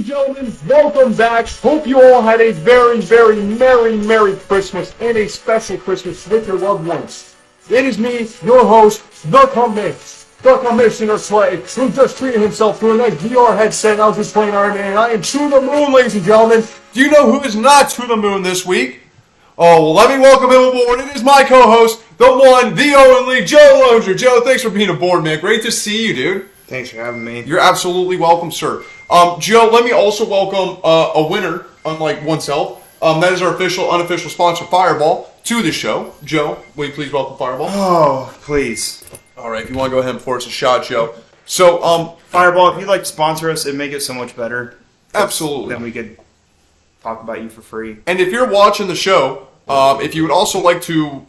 and gentlemen, welcome back. Hope you all had a very, very Merry Christmas and a special Christmas with your loved ones. It is me, your host, the Commissioner Slay, who just treated himself to a nice VR headset. I was just playing Iron Man, and I am to the moon, ladies and gentlemen. Do you know who is not to the moon this week? Oh, well, let me welcome him aboard. It is my co-host, the one, the only, Joe Lozier. Joe, thanks for being aboard, man. Great to see you, dude. Thanks for having me. You're absolutely welcome, sir. Joe, let me also welcome a winner, unlike oneself. That is our unofficial sponsor, Fireball, to the show. Joe, will you please welcome Fireball? Oh, please. All right, if you want to go ahead and pour us a shot, Joe. So, Fireball, if you'd like to sponsor us, it'd make it so much better. Absolutely. Then we could talk about you for free. And if you're watching the show, if you would also like to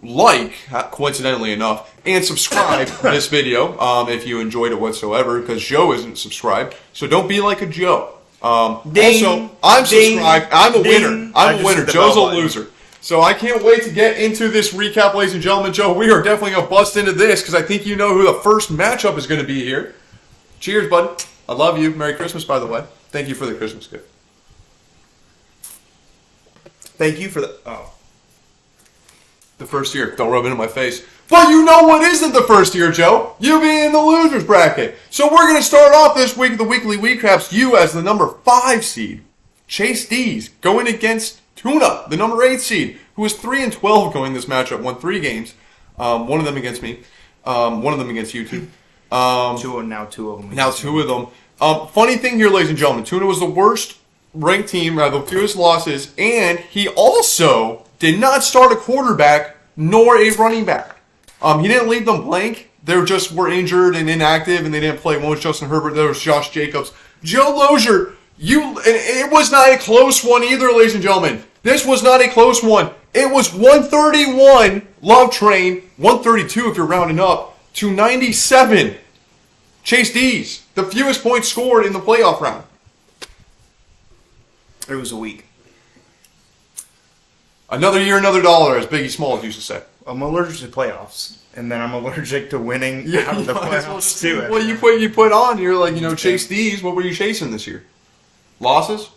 coincidentally enough, and subscribe to this video, if you enjoyed it whatsoever, because Joe isn't subscribed, so don't be like a Joe. Also, I'm subscribed. I'm a winner. I'm a winner. Joe's a loser. So I can't wait to get into this recap, ladies and gentlemen. Joe, we are definitely going to bust into this, because I think you know who the first matchup is going to be here. Cheers, bud. I love you. Merry Christmas, by the way. Thank you for the Christmas gift. Thank you for the first year. Don't rub it in my face. But you know what isn't the first year, Joe? You being in the losers bracket. So we're going to start off this week, the weekly recaps, you as the number 5 seed. Chase D's going against Tuna, the number 8 seed, who is 3-12 going this matchup, won 3 games. One of them against me. One of them against you two. now two of them. Now 2 of them. Funny thing here, ladies and gentlemen. Tuna was the worst ranked team, the fewest losses, and he also did not start a quarterback nor a running back. He didn't leave them blank. They just were injured and inactive, and they didn't play. One was Justin Herbert, the other was Josh Jacobs. Joe Lozier, it was not a close one either, ladies and gentlemen. This was not a close one. It was 131, Love Train, 132 if you're rounding up, to 97. Chase D's, the fewest points scored in the playoff round. It was a week. Another year, another dollar, as Biggie Smalls used to say. I'm allergic to playoffs, and then I'm allergic to winning out of the playoffs too. Well, you put on, you're like, Chase D's. What were you chasing this year? Losses?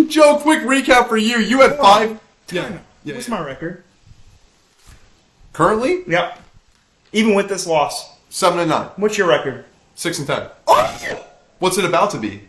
Joe, quick recap for you. You had 5. Yeah. What's my record? Currently? Yep. Even with this loss. 7-9. What's your record? 6-10. Oh! What's it about to be?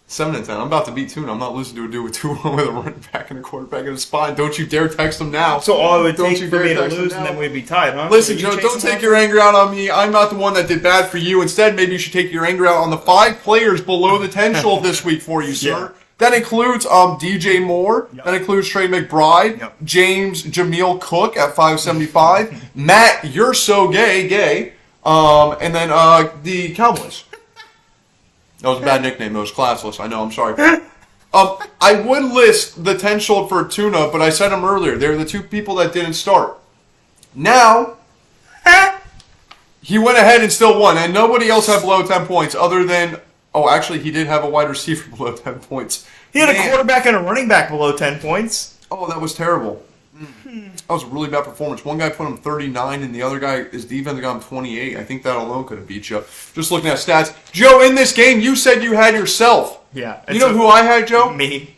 7-10. I'm about to beat Tuna. I'm not losing to a dude with 2 with a running back and a quarterback in a spine. Don't you dare text him now. So all it would take for me to lose, and then we'd be tied, huh? Listen, Joe, don't take your anger out on me. I'm not the one that did bad for you. Instead, maybe you should take your anger out on the 5 players below the 10 shelf this week for you, sir. Yeah. That includes DJ Moore. Yep. That includes Trey McBride. Yep. James Jameel Cook at 575. Matt, you're so gay. And then the Cowboys. That was a bad nickname. It was classless. I know. I'm sorry. I would list the 10 shoulder for Tuna, but I said them earlier. They're the 2 people that didn't start. Now, he went ahead and still won, and nobody else had below 10 points other than... Oh, actually, he did have a wide receiver below 10 points. He had a quarterback and a running back below 10 points. Oh, that was terrible. That was a really bad performance. One guy put him 39, and the other guy, his defense got him 28. I think that alone could have beat you. Just looking at stats. Joe, in this game, you said you had yourself. Yeah. You know who I had, Joe? Me.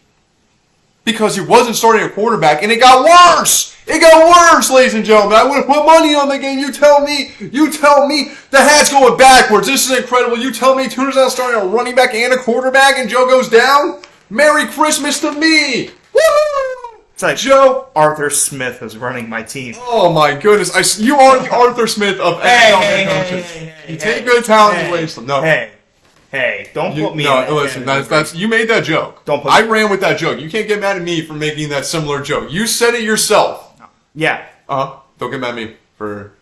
Because he wasn't starting a quarterback, and it got worse. It got worse, ladies and gentlemen. I would have put money on the game. You tell me. The hat's going backwards. This is incredible. You tell me Tuna's not starting a running back and a quarterback, and Joe goes down? Merry Christmas to me. Woo! It's like Joe Arthur Smith is running my team. Oh my goodness! You are the Arthur Smith of NFL coaches. You take good talent and waste them. No. Hey! Don't put me. No, listen. That's you made that joke. I ran with that joke. You can't get mad at me for making that similar joke. You said it yourself. Yeah. Don't get mad at me for.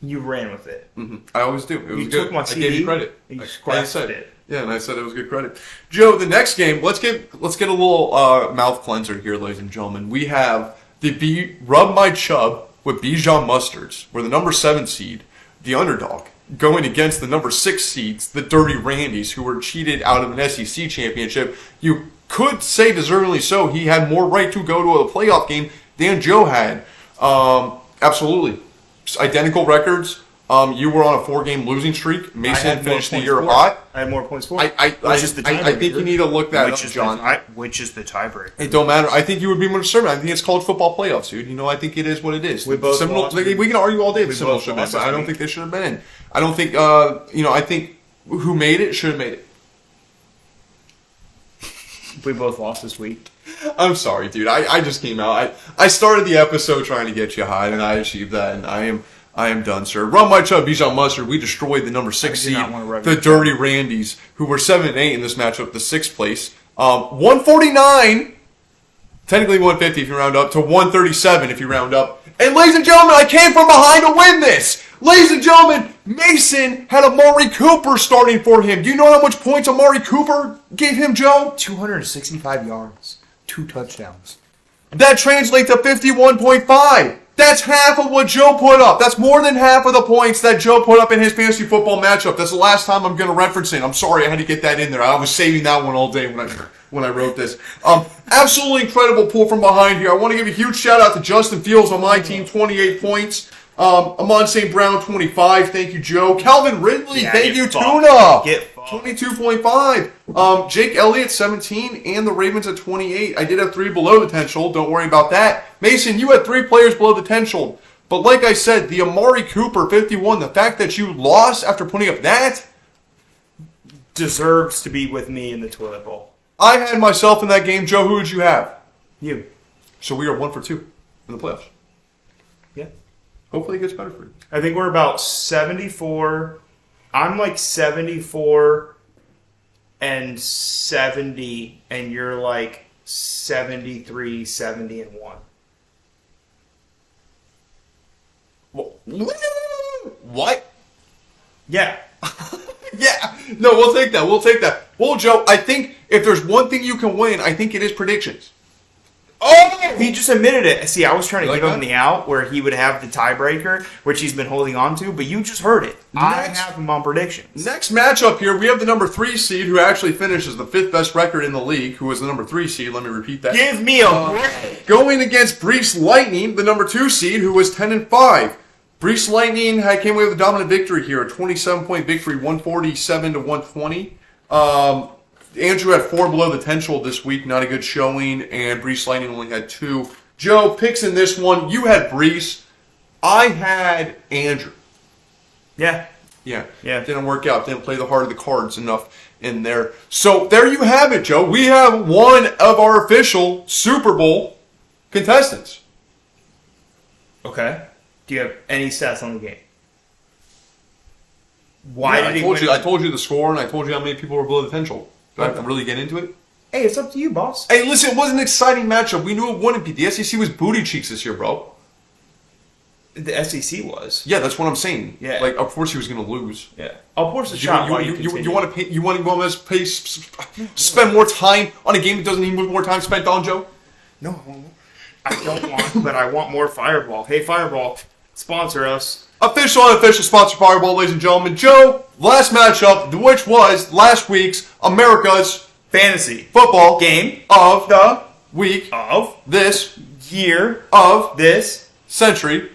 You ran with it. Mm-hmm. I always do. It was you good. Took my CD, I gave you credit. You scratched it. Yeah, and I said it was good credit. Joe, the next game, let's get a little mouth cleanser here, ladies and gentlemen. We have the Rub My Chub with Bijan Mustards. We're the number 7 seed, the underdog, going against the number 6 seeds, the Dirty Randys, who were cheated out of an SEC championship. You could say deservedly so. He had more right to go to a playoff game than Joe had. Absolutely. Identical records. You were on a 4-game losing streak. Mason finished the year for hot. I had more points for I it. think you need to look that up, John. Which is the tiebreaker? It don't matter. I think you would be more determined. I think it's college football playoffs, dude. You know, I think it is what it is. We both Seminole, lost. we can argue all day if We Seminole both should have been, lost but I this don't week. think they should have been in. I don't think, I think who made it should have made it. We both lost this week. I'm sorry, dude. I just came out. I started the episode trying to get you high, and I achieved that, and I am done, sir. Run my chub, Bijan Mustard. We destroyed the number 6 do seed, not want to rub the your Dirty Randys, who were 7-8 in this matchup, the 6th place. 149, technically 150 if you round up, to 137 if you round up. And ladies and gentlemen, I came from behind to win this. Ladies and gentlemen, Mason had Amari Cooper starting for him. Do you know how much points Amari Cooper gave him, Joe? 265 yards, 2 touchdowns. That translates to 51.5. That's half of what Joe put up. That's more than half of the points that Joe put up in his fantasy football matchup. That's the last time I'm going to reference it. I'm sorry I had to get that in there. I was saving that one all day when I wrote this. Absolutely incredible pull from behind here. I want to give a huge shout out to Justin Fields on my team, 28 points. Amon St. Brown, 25. Thank you, Joe. Calvin Ridley, thank you, Tuna. Get fucked. 22.5. Jake Elliott, 17, and the Ravens at 28. I did have 3 below the potential. Don't worry about that. Mason, you had 3 players below the potential. But like I said, the Amari Cooper, 51, the fact that you lost after putting up that, Deserves to be with me in the toilet bowl. I had myself in that game. Joe, who did you have? You. So we are 1 for 2 in the playoffs. Yeah. Hopefully it gets better for you. I think we're about 74. I'm like 74 and 70, and you're like 73, 70, and 1. What? Yeah. Yeah. No, we'll take that. We'll take that. Well, Joe, I think if there's one thing you can win, I think it is predictions. Oh! He just admitted it. See, I was trying to You give like him that? the out where he would have the tiebreaker, which he's been holding on to, but you just heard it. I Next. have him on predictions. Next matchup here, we have the number 3 seed who actually finishes the 5th best record in the league, who was the number 3 seed. Let me repeat that. Give me a break. Going against Brees Lightning, the number 2 seed, who was 10-5. Brees Lightning came away with a dominant victory here, a 27-point victory, 147 to 120. Andrew had 4 below the potential this week, not a good showing, and Brees Lightning only had 2. Joe, picks in this one, you had Brees. I had Andrew. Yeah. Yeah. Yeah. Didn't work out. Didn't play the heart of the cards enough in there. So there you have it, Joe. We have one of our official Super Bowl contestants. Okay. Do you have any stats on the game? Why Yeah, did he I told win? you? I told you the score, and I told you how many people were below the potential. Do I have to really get into it? Hey, it's up to you, boss. Hey, listen, it was an exciting matchup. We knew it wouldn't be. The SEC was booty cheeks this year, bro. The SEC was. Yeah, that's what I'm saying. Yeah. Like, of course he was going to lose. Yeah. I'll force a You, shot. you, while you, continue. you want to pay? You want to pay? Spend more time on a game that doesn't need more time spent on, Joe? No, I don't want, but I want more Fireball. Hey, Fireball, sponsor us. Official and unofficial sponsor Fireball, ladies and gentlemen. Joe, last matchup, which was last week's America's Fantasy football game of the week, of this year of this century.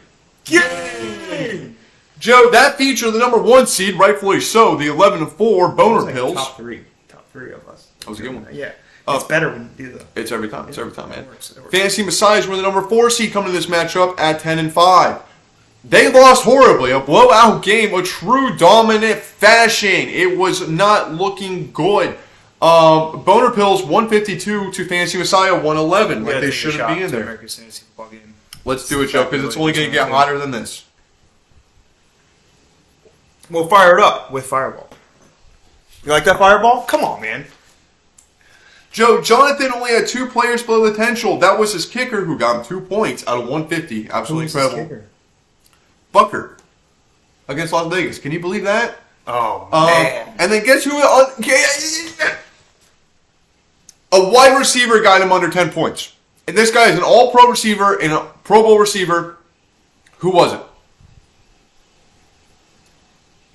game. Joe, that featured the number 1 seed, rightfully so, the 11-4 Boner Pills. Top three of us. That was a good one. Yeah, it's better when you do that. It's every time. It's every time, man. It works. Fantasy Messiahs were the number 4 seed coming to this matchup at 10-5. They lost horribly. A blowout game, a true dominant fashion. It was not looking good. Boner Pills 152 to Fantasy Messiah 111. Like they shouldn't be in there. America's Fantasy Football game. Let's do it, Joe, because it's only going to get hotter than this. We'll fire it up with Fireball. You like that Fireball? Come on, man. Joe, Jonathan only had 2 players below the potential. That was his kicker who got him 2 points out of 150. Absolutely incredible. Bucker against Las Vegas. Can you believe that? Oh, man. And then guess who? A wide receiver got him under 10 points. And this guy is an all-pro receiver and a Pro Bowl receiver. Who was it?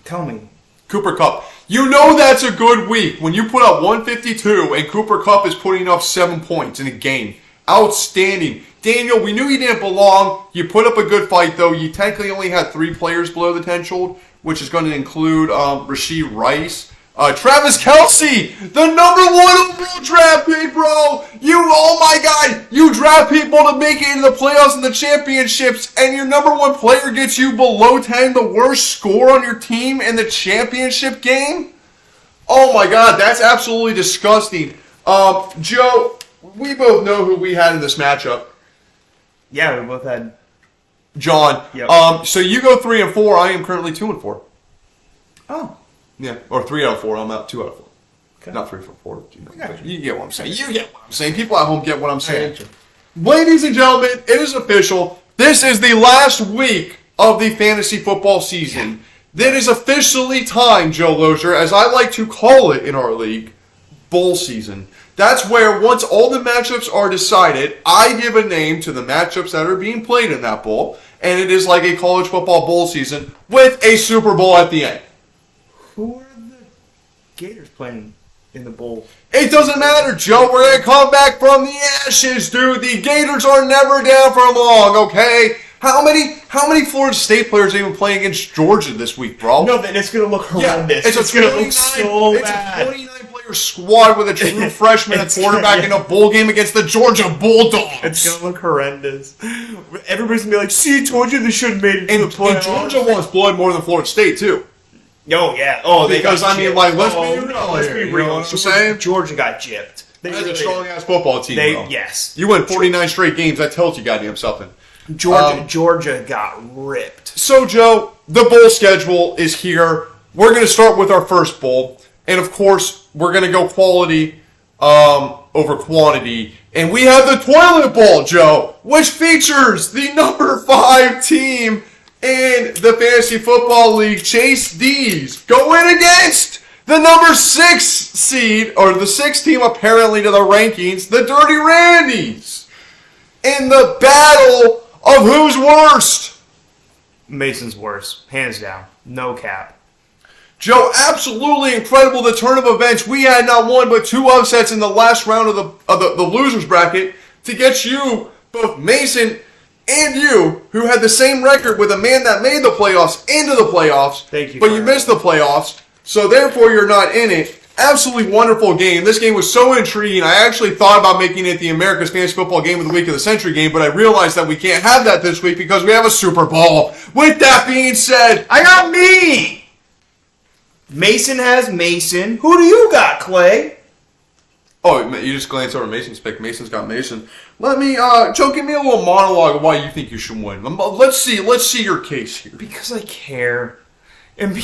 Tell me. Cooper Kupp. You know that's a good week when you put up 152 and Cooper Kupp is putting up 7 points in a game. Outstanding. Daniel, we knew he didn't belong. You put up a good fight, though. You technically only had 3 players below the 10 shoulder, which is going to include Rashee Rice. Travis Kelce, the number 1 overall draft pick, bro. Oh my God, you draft people to make it into the playoffs and the championships, and your number 1 player gets you below 10, the worst score on your team in the championship game? Oh my God, that's absolutely disgusting. Joe, we both know who we had in this matchup. Yeah, we both had John. Yep. So you go 3 and 4. I am currently 2 and 4. Oh. Yeah, or 3 out of 4. I'm out 2 out of 4. Okay. Not 3 for 4. Gotcha. You get what I'm saying. You get what I'm saying. People at home get what I'm saying. Ladies and gentlemen, it is official. This is the last week of the fantasy football season. That is officially time, Joe Lozier, as I like to call it in our league, bowl season. That's where once all the matchups are decided, I give a name to the matchups that are being played in that bowl, and it is like a college football bowl season with a Super Bowl at the end. Who are the Gators playing in the bowl? It doesn't matter, Joe. We're going to come back from the ashes, dude. The Gators are never down for long, okay? How many Florida State players are even playing against Georgia this week, bro? No, then it's going to look horrendous. It's going to look so bad. It's a 29-player squad with a true freshman at quarterback in a bowl game against the Georgia Bulldogs. It's going to look horrendous. Everybody's going to be like, see, told you they should have made it to the playoffs. And Georgia wants blood more than Florida State, too. Oh, yeah. Oh, they because, got I mean, gypped. like, let's be real. You know what I'm saying? Georgia got gypped. That's a strong-ass football team, bro. Yes. You win 49 straight games. That tells you goddamn something. Georgia got ripped. So, Joe, the bowl schedule is here. We're going to start with our first bowl. And, of course, we're going to go quality over quantity. And we have the Toilet Bowl, Joe, which features the number 5 team in the Fantasy Football League, Chase D's, going against the number 6 seed, or the 6th team apparently to the rankings, the Dirty Randys, in the battle of who's worst. Mason's worse, hands down, no cap. Joe, absolutely incredible the turn of events. We had not 1 but 2 upsets in the last round of the losers bracket to get you, both Mason and you, who had the same record with a man that made the playoffs, into the playoffs. Thank you. But you missed the playoffs, so therefore you're not in it. Absolutely wonderful game. This game was so intriguing. I actually thought about making it the America's Fantasy Football Game of the Week of the Century game, but I realized that we can't have that this week because we have a Super Bowl. With that being said, I got me! Mason has Mason. Who do you got, Clay? oh, you just glanced over Mason's pick. Mason's got Mason. Let me, Joe, give me a little monologue of why you think you should win. Let's see your case here. Because I care. And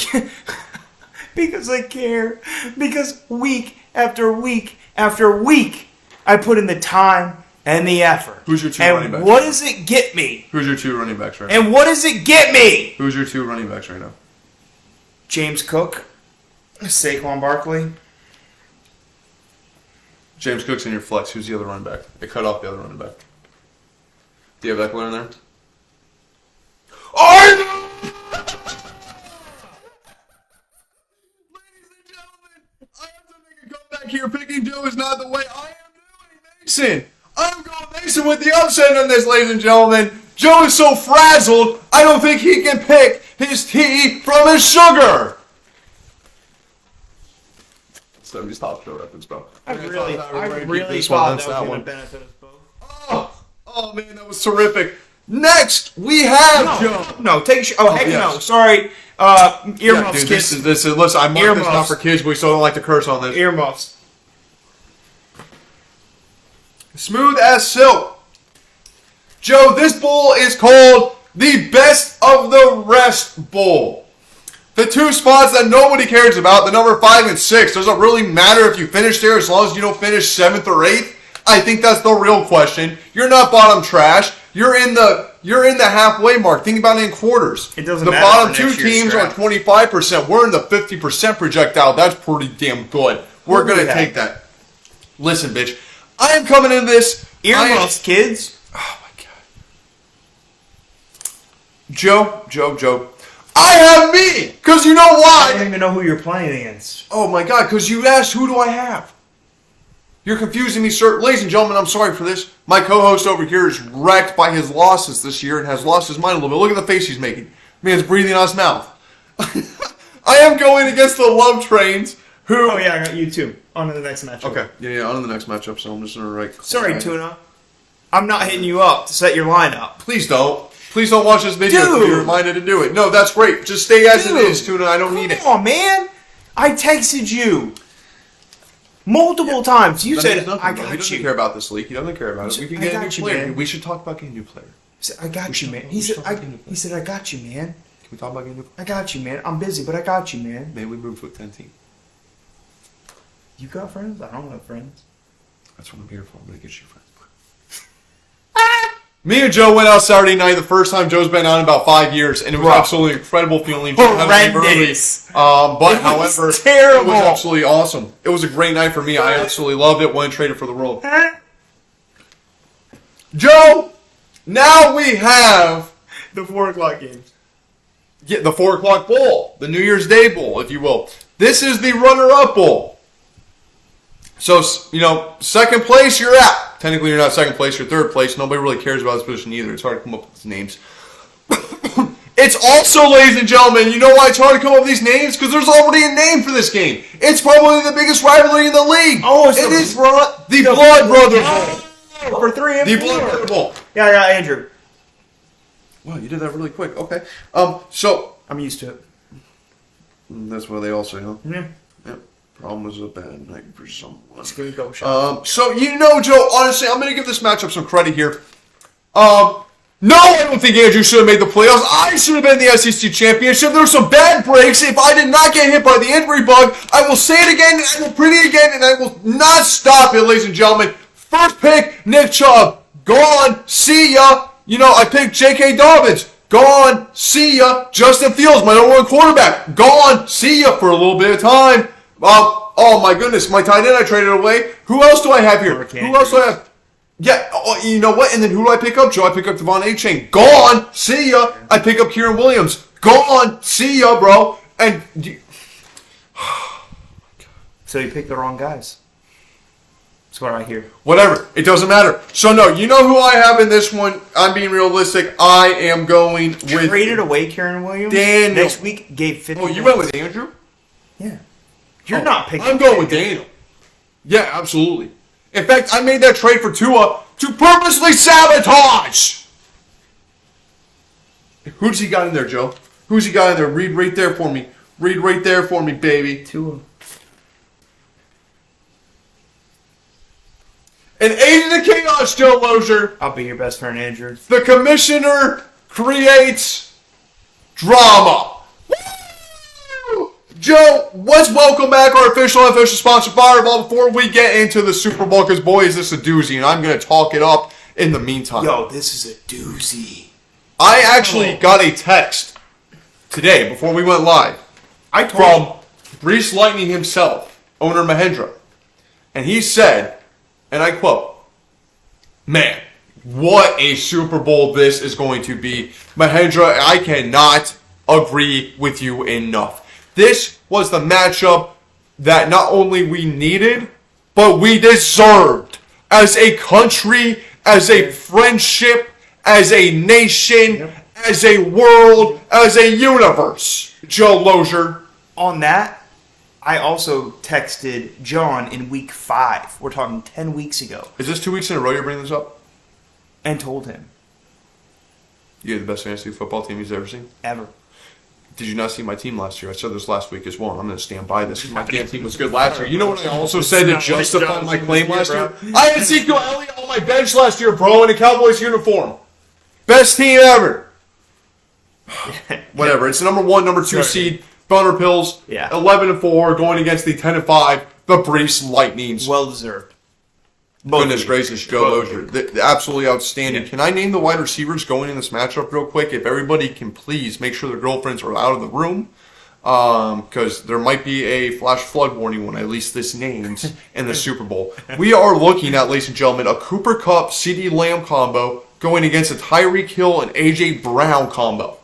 because I care. Because week after week after week, I put in the time and the effort. Who's your 2 running backs? And what does it get me? Who's your 2 running backs right now? And what does it get me? Who's your 2 running backs right now? James Cook, Saquon Barkley. James Cook's in your flex. Who's the other running back? They cut off the other running back. Do you have Eckler in there? Oh! Ladies and gentlemen, I have to make a comeback here. Picking Joe is not the way I am doing. Mason. I'm going Mason with the upset on this, ladies and gentlemen. Joe is so frazzled, I don't think he can pick his tea from his sugar. 70s Top Show reference, bro. I really this thought one, that was that going one. to benefit us both. Oh man, that was terrific. Next, we have Joe. No, take a heck yes. no. Sorry. Earmuffs, Yeah, dude, kids. this is listen, I marked this not Earmuffs. for kids, but we still don't like to curse on this. Earmuffs. Smooth as silk. Joe, this bowl is called the Best of the Rest Bowl. The 2 spots that nobody cares about, the number 5 and 6, doesn't really matter if you finish there as long as you don't finish 7th or 8th. I think that's the real question. You're not bottom trash. You're in the halfway mark. Think about it in quarters. It doesn't the matter bottom for 2 next year's teams are draft. 25%. We're in the 50% projectile. That's pretty damn good. We're going to take that. Listen, bitch. I am coming into this. Earmuffs, kids. Oh my god. Joe. I have me! Because you know I why? don't even know who you're playing against. Oh my god, because you asked who do I have? You're confusing me, sir. Ladies and gentlemen, I'm sorry for this. My co-host over here is wrecked by his losses this year and has lost his mind a little bit. Look at the face he's making. Man's breathing out his mouth. I am going against the Love Trains, who... Oh, yeah, I got you too. On to the next matchup. Okay. Yeah, on to the next matchup, so I'm just going to write... Sorry, Tuna. I'm not hitting you up to set your lineup. Please don't. Please don't watch this video Dude. if you're reminded to do it. No, that's great. Just stay as it is, Tuna. I don't need it. Come on, man. I texted you multiple times. You said, I He got doesn't you. care about this league. He doesn't care about it. We can I get a got new you, player. man. We should talk about getting a new player. He said, I got you, man. He said, I got you, man. Can we talk about getting a new player? I got you, man. I'm busy, but I got you, man. Maybe we move to a 10 team. You got friends? I don't have friends. That's what I'm here for. I'm going to get you friends. Me and Joe went out Saturday night, the first time Joe's been on in about 5 years, and it was absolutely incredible feeling. Horrendous. But however, terrible. It was absolutely awesome. It was a great night for me. I absolutely loved it. Went traded for the world. Joe, now we have The 4 o'clock games. the 4 o'clock bowl, the New Year's Day bowl, if you will. This is the runner-up bowl. So, second place, you're out. Technically, you're not second place, you're third place. Nobody really cares about this position either. It's hard to come up with these names. It's also, ladies and gentlemen, you know why it's hard to come up with these names? Because there's already a name for this game. It's probably the biggest rivalry in the league. Oh, it's the Blood Brother Bowl. For 3 and The 4. Blood Brother Bowl. Yeah, I got Andrew. Wow, you did that really quick. Okay. So I'm used to it. that's what they all say, huh? Yeah. Yep. Prom was a bad night for someone. Let's give it a go, shot. So, Joe, honestly, I'm going to give this matchup some credit here. No, I don't think Andrew should have made the playoffs. I should have been the SEC championship. There were some bad breaks. If I did not get hit by the injury bug, I will say it again, I will repeat it again, and I will not stop it, ladies and gentlemen. First pick, Nick Chubb. Gone. See ya. I picked J.K. Dobbins. Gone. See ya. Justin Fields, my number 1 quarterback. Gone. See ya for a little bit of time. Oh my goodness, my tight end I traded away. Who else do I have here? Who else do I have? Yeah, you know what? And then who do I pick up, Joe? I pick up Devon A-Chain. Gone. See ya. I pick up Kieran Williams. Gone. See ya, bro. And So you picked the wrong guys. That's what I hear. whatever. It doesn't matter. So no, you know who I have in this one? I'm being realistic. I am going with Traded away Kieran Williams. Daniel. Next week gave 50. Oh, you went with Andrew? Yeah. You're not picking. I'm going with Daniel. Yeah, absolutely. In fact, I made that trade for Tua to purposely sabotage. Who's he got in there, Joe? Who's he got in there? Read right there for me. Read right there for me, baby. Tua. An agent of chaos, Joe Lozier. I'll be your best friend, Andrew. The commissioner creates drama. Woo! Joe, let's welcome back our official sponsor, Fireball, before we get into the Super Bowl, because boy, is this a doozy, and I'm going to talk it up in the meantime. Yo, this is a doozy. I actually got a text today, before we went live, from Brees Lightning himself, owner Mahendra, and he said, and I quote, "Man, what a Super Bowl this is going to be. Mahendra, I cannot agree with you enough. This was the matchup that not only we needed, but we deserved. As a country, as a friendship, as a nation, as a world, as a universe." Joe Lozier. On that, I also texted John in week 5. We're talking 10 weeks ago. Is this 2 weeks in a row you're bringing this up? And told him. You're the best fantasy football team he's ever seen? Ever. Did you not see my team last year? I said this last week as well. I'm going to stand by this because my damn team was good last year. You know what I also said to justify my claim last year? I had Ezekiel Elliott on my bench last year, bro, in a Cowboys uniform. Best team ever. Whatever. It's the number 1, number 2 seed. Boner Pills. Yeah. 11-4 going against the 10-5. The Brees Lightnings. Well deserved. Goodness gracious, Joe Lozier. Absolutely outstanding. Can I name the wide receivers going in this matchup real quick? If everybody can please make sure their girlfriends are out of the room. Because there might be a flash flood warning when I release this names in the Super Bowl. We are looking at, ladies and gentlemen, a Cooper Kupp, CeeDee Lamb combo going against a Tyreek Hill and A.J. Brown combo.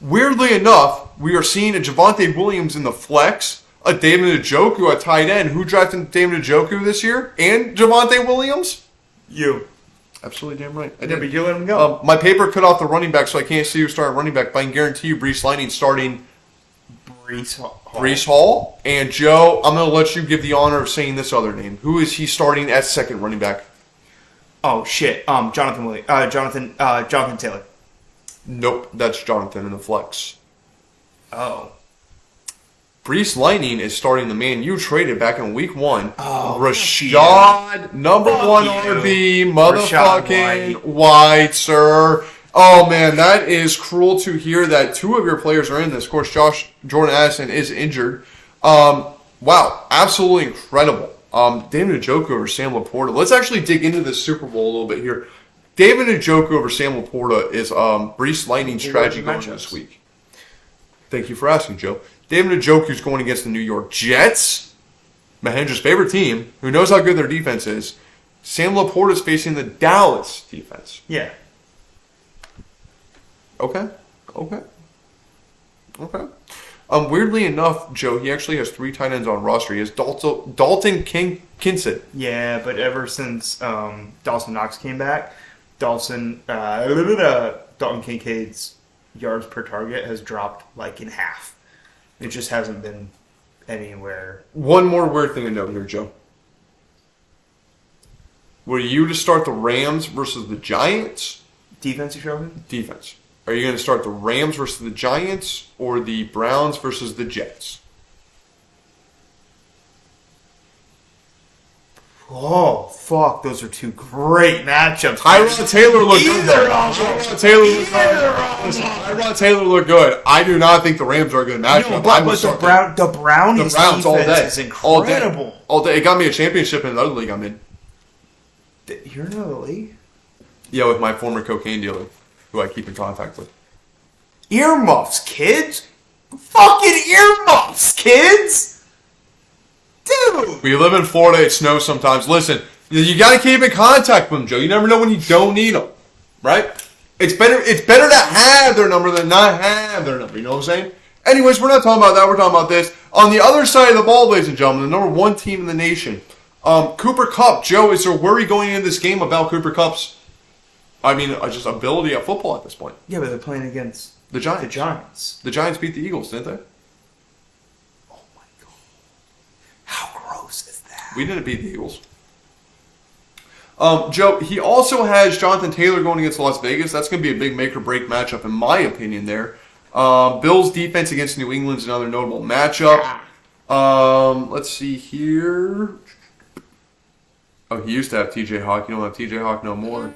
Weirdly enough, we are seeing a Javonte Williams in the flex a David Njoku at tight end. Who drafted David Njoku this year? And Javonte Williams? You. Absolutely damn right. I Yeah, did. but you let him go. My paper cut off the running back, so I can't see who started running back, but I can guarantee you Brees Lightning starting Brees Hall. And Joe, I'm going to let you give the honor of saying this other name. Who is he starting as second running back? Oh, shit. Jonathan Taylor. Nope, that's Jonathan in the flex. Oh. Brees Lightning is starting the man you traded back in week 1. Oh, Rashad, number Fuck 1 you. RB, Rashad motherfucking White, sir. Oh, man, that is cruel to hear that 2 of your players are in this. Of course, Jordan Addison is injured. Wow, absolutely incredible. David Njoku over Sam Laporta. Let's actually dig into this Super Bowl a little bit here. David Njoku over Sam Laporta is Brees Lightning's strategy going into this week. Thank you for asking, Joe. David Njoku is going against the New York Jets, Mahendra's favorite team, who knows how good their defense is. Sam Laporta is facing the Dallas defense. Yeah. Okay. Weirdly enough, Joe, he actually has 3 tight ends on roster. He has Dalton Kincaid. Yeah, but ever since Dawson Knox came back, Dalton Kincaid's yards per target has dropped like in half. It just hasn't been anywhere. One more weird thing to note here, Joe. Were you to start the Rams versus the Giants? Defense, you showed me? Defense. Are you going to start the Rams versus the Giants or the Browns versus the Jets? Oh, fuck. Those are 2 great matchups. Tyrod Taylor looked good. Tyrod Taylor looked good. I do not think the Rams are a good matchup. No, but the Browns all day. is incredible. All day. It got me a championship in another league I'm in. You're in another league? Yeah, with my former cocaine dealer, who I keep in contact with. Earmuffs, kids. Fucking earmuffs, kids. Dude. We live in Florida. It snows sometimes. Listen, you got to keep in contact with them, Joe. You never know when you don't need them, right? It's better to have their number than not have their number. You know what I'm saying? Anyways, we're not talking about that. We're talking about this. On the other side of the ball, ladies and gentlemen, the number 1 team in the nation, Cooper Kupp. Joe, is there worry going into this game about Cooper Kupp's, just ability at football at this point? Yeah, but they're playing against The Giants. The Giants. The Giants beat the Eagles, didn't they? Oh my god. How gross is that? We didn't beat the Eagles. Joe, he also has Jonathan Taylor going against Las Vegas. That's going to be a big make-or-break matchup, in my opinion, there. Bills' defense against New England is another notable matchup. Let's see here. Oh, he used to have TJ Hawk. You don't have TJ Hawk no more.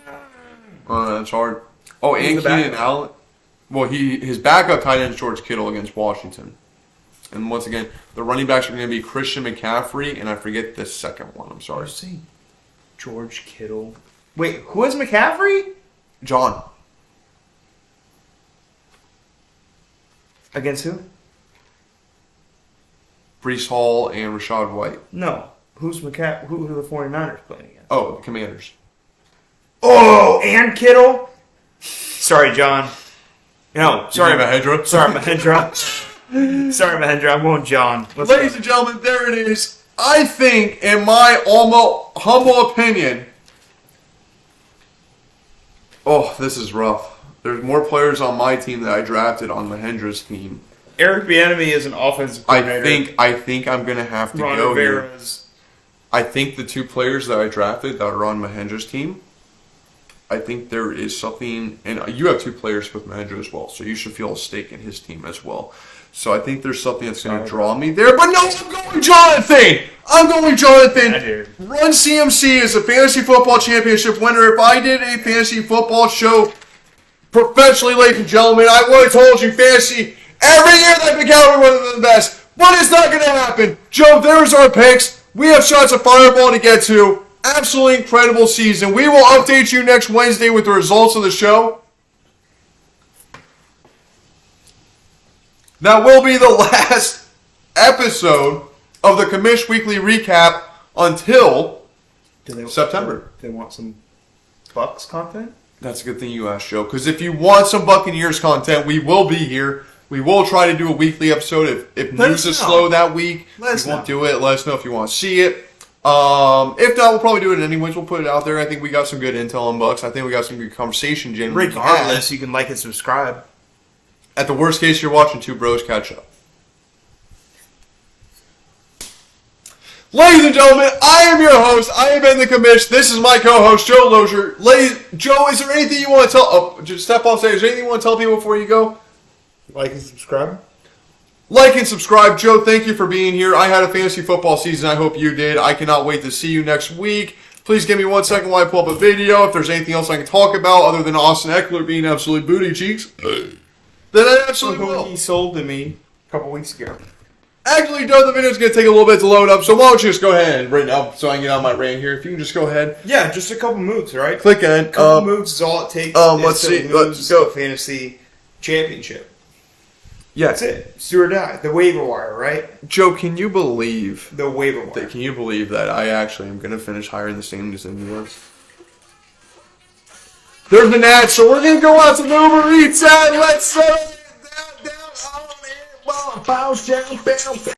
That's hard. Oh, and Keenan Allen. Well, his backup tight end is George Kittle against Washington. And once again, the running backs are going to be Christian McCaffrey, and I forget the second one. I'm sorry. George Kittle. Wait, who is McCaffrey? John. Against who? Brees Hall and Rashad White. No. Who's McCaffrey? Who are the 49ers playing against? Oh, the Commanders. Oh, and Kittle? Sorry, John. No, sorry, Mahendra. Sorry, Mahendra. Sorry, Mahendra. I'm going John. Ladies and gentlemen, there it is. I think, in my almost humble opinion, this is rough. There's more players on my team that I drafted on Mahendra's team. Eric Bieniemy is an offensive coordinator. I think I'm going to have to Ron go Rivera's. here. I think the 2 players that I drafted that are on Mahendra's team, I think there is something, and you have 2 players with Mahendra as well, so you should feel a stake in his team as well. So I think there's something that's going to draw me there. But no, I'm going Jonathan! Run CMC is a fantasy football championship winner. If I did a fantasy football show professionally, ladies and gentlemen, I would have told you fantasy every year that McCaffrey was the best. But it's not going to happen. Joe, there's our picks. We have shots of fireball to get to. Absolutely incredible season. We will update you next Wednesday with the results of the show. That will be the last episode of the Commish Weekly Recap until September. They want some Bucks content? That's a good thing you asked, Joe, because if you want some Buccaneers content, we will be here. We will try to do a weekly episode. If Let news us is know. slow that week, Let us we won't know. do it. Let us know if you want to see it. If not, we'll probably do it anyways. We'll put it out there. I think we got some good intel on Bucks. I think we got some good conversation. Genuinely Regardless, you can like and subscribe. at the worst case, you're watching two bros catch up. Ladies and gentlemen, I am your host. I am Ben the Commish. This is my co-host, Joe Lozier. Joe, is there anything you want to tell? Oh, just step on stage. Is there anything you want to tell people before you go? Like and subscribe. Like and subscribe. Joe, thank you for being here. I had a fantasy football season. I hope you did. I cannot wait to see you next week. Please give me 1 second while I pull up a video. If there's anything else I can talk about other than Austin Eckler being absolutely booty cheeks, then I absolutely will. He sold to me a couple weeks ago. Actually, Joe, the video's going to take a little bit to load up, so why don't you just go ahead right now so I can get on my rant here. If you can just go ahead. Yeah, just a couple moves, right? Click in. Couple moves is all it takes. let's to see. lose Let's go. the fantasy championship. Yeah. That's it. It's do or die. The waiver wire, right? Joe, can you believe The waiver wire. Can you believe that I actually am going to finish higher in the standings than you was? There's an ad, so we're going to go out to the Uber Eats ad. Let's settle it down, on it, bounce down, bounce.